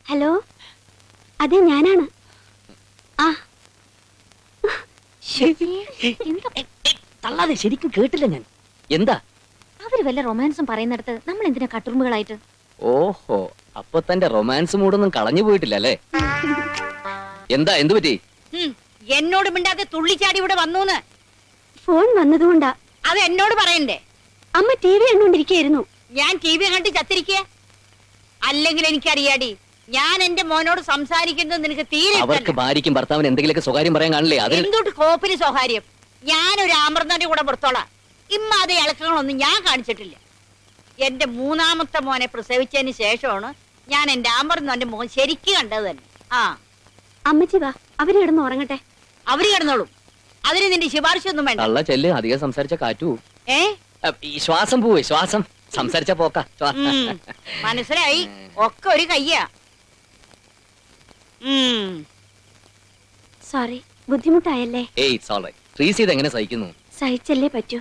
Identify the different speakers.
Speaker 1: Hello, അതെ ഞാനാണ്. ആ
Speaker 2: തള്ളാതെ, ശരിക്കും കേട്ടില്ല ഞാൻ. എന്താ
Speaker 1: അവര് വല്ല റൊമാൻസും പറയുന്നിടത്ത് നമ്മൾ എന്തിനാ കട്ടുറുമ്പുകളായിട്ട്?
Speaker 2: ഓഹോ, അപ്പൊ തന്റെ റൊമാൻസ് മൂടൊന്നും കളഞ്ഞു പോയിട്ടില്ല അല്ലേ? എന്താ, എന്തു പറ്റി?
Speaker 3: എന്നോട് മിണ്ടാതെ തുള്ളിച്ചാടി ഇവിടെ വന്നൂന്ന്.
Speaker 1: ഫോൺ വന്നതുകൊണ്ടാ.
Speaker 3: അത് എന്നോട് പറയണ്ടേ?
Speaker 1: അമ്മ ടി വി കണ്ടുകൊണ്ടിരിക്കുകയായിരുന്നു.
Speaker 3: ഞാൻ ടി വി കണ്ട് ചത്തിരിക്കുക? അല്ലെങ്കിൽ എനിക്കറിയാടി, ഞാൻ എന്റെ മോനോട് സംസാരിക്കുന്നത് നിനക്ക് തീരെ
Speaker 2: അവർക്ക് ഭാര്യയ്ക്കും ഭർത്താവിന് എന്തെങ്കിലുമൊക്കെ സ്വകാര്യം പറയാൻ കാണില്ലേ? അതിൽ
Speaker 3: എന്തുട്ട് കോപ്പിന് സ്വകാര്യം? ഞാനൊരു ആമൃതന്റെ കൂടെ പുറത്തോളാം. ഇമ്മാതെ ഇളക്കങ്ങളൊന്നും ഞാൻ കാണിച്ചിട്ടില്ല. എന്റെ മൂന്നാമത്തെ മോനെ പ്രസവിച്ചതിന് ശേഷമാണ് ഞാൻ എന്റെ ആമൃതന്റെ മോൻ ശരിക്കും കണ്ടത് തന്നെ. ആ
Speaker 1: അമ്മച്ചി വാ, അവര് കിടന്ന് ഉറങ്ങട്ടെ.
Speaker 3: അവര് കിടന്നോളും. അതിന് നിന്റെ ശുപാർശ ഒന്നും വേണ്ട.
Speaker 2: തള്ള ചെല്ല്, അധികം സംസാരിച്ച കാറ്റു. ഈ ശ്വാസം പോവേ, ശ്വാസം സംസാരിച്ച പോക്ക.
Speaker 3: മനസ്സിലായി, ഒക്കെ ഒരു കയ്യാ.
Speaker 1: സോറി, ബുദ്ധിമുട്ടായല്ലേ?
Speaker 2: ഏയ്, ട്രീസ് ചെയ്ത് എങ്ങനെ സഹിക്കുന്നു?
Speaker 1: സഹിച്ചല്ലേ പറ്റൂ.